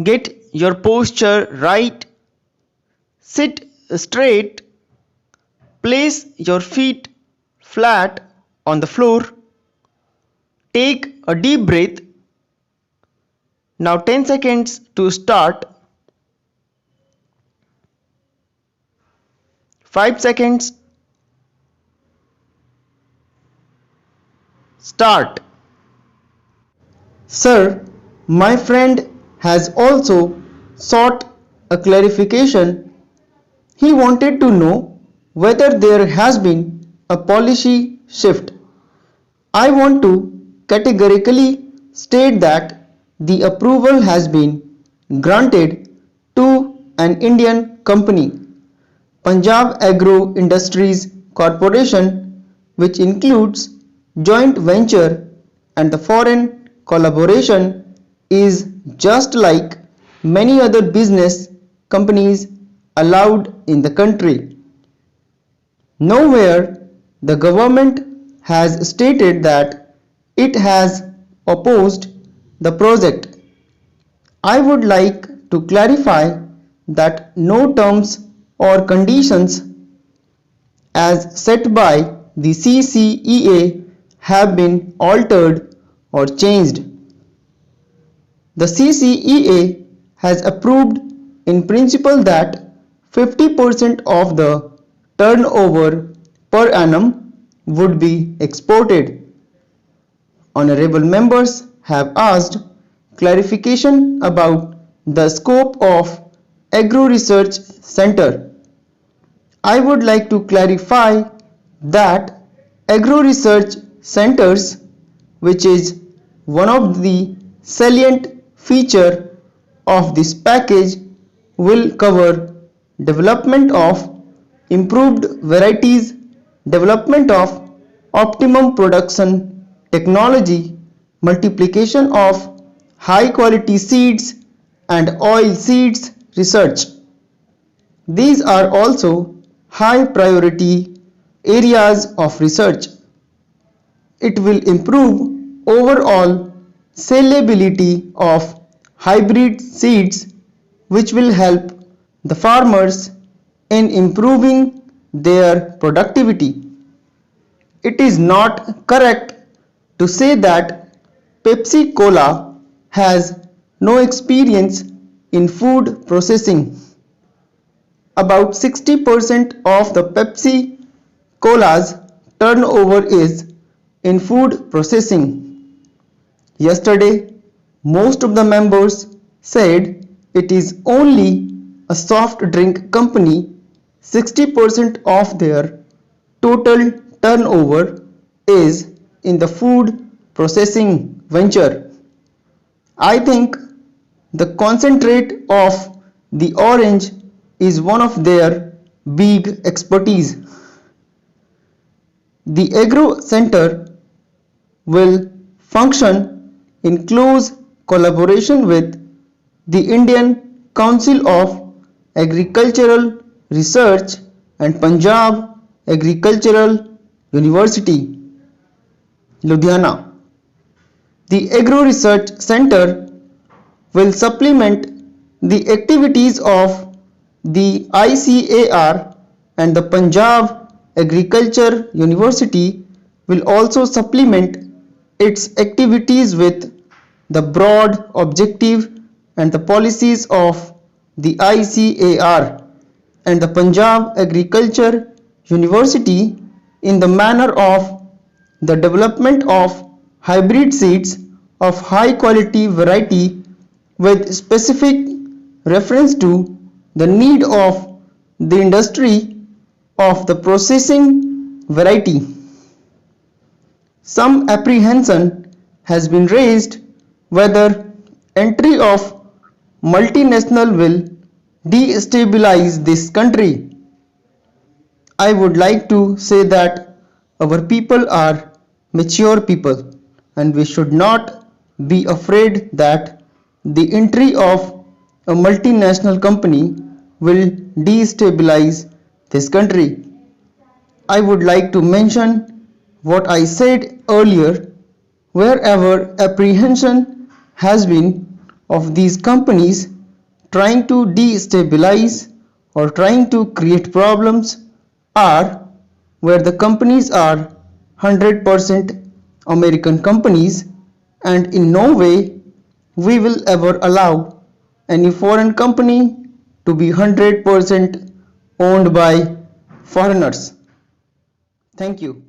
Get your posture right, sit straight, place your feet flat on the floor, take a deep breath. Now 10 seconds to start. 5 seconds. Start. Sir, my friend has also sought a clarification. He wanted to know whether there has been a policy shift. I want to categorically state that the approval has been granted to an Indian company, Punjab Agro Industries Corporation, which includes joint venture, and the foreign collaboration is just like many other business companies allowed in the country. Nowhere the government has stated that it has opposed the project. I would like to clarify that no terms or conditions as set by the CCEA have been altered or changed. The CCEA has approved in principle that 50% of the turnover per annum would be exported. Honorable members have asked clarification about the scope of Agro Research Center. I would like to clarify that Agro Research Centers, which is one of the salient feature of this package, will cover development of improved varieties, development of optimum production technology, multiplication of high quality seeds and oil seeds research. These are also high priority areas of research. It will improve overall salability of hybrid seeds, which will help the farmers in improving their productivity. It is not correct to say that Pepsi Cola has no experience in food processing. About 60% of the Pepsi Cola's turnover is in food processing. Yesterday, most of the members said it is only a soft drink company. 60% of their total turnover is in the food processing venture. I think the concentrate of the orange is one of their big expertise. The Agro Center will function in close collaboration with the Indian Council of Agricultural Research and Punjab Agricultural University, Ludhiana. The Agro Research Center will supplement the activities of the ICAR, and the Punjab Agriculture University will also supplement its activities with the broad objective and the policies of the ICAR and the Punjab Agriculture University in the manner of the development of hybrid seeds of high quality variety with specific reference to the need of the industry of the processing variety. Some apprehension has been raised whether entry of multinational will destabilize this country. I would like to say that our people are mature people and we should not be afraid that the entry of a multinational company will destabilize this country. I would like to mention what I said earlier. Wherever apprehension has been, of these companies trying to destabilize or trying to create problems are where the companies are 100% American companies, and in no way we will ever allow any foreign company to be 100% owned by foreigners. Thank you.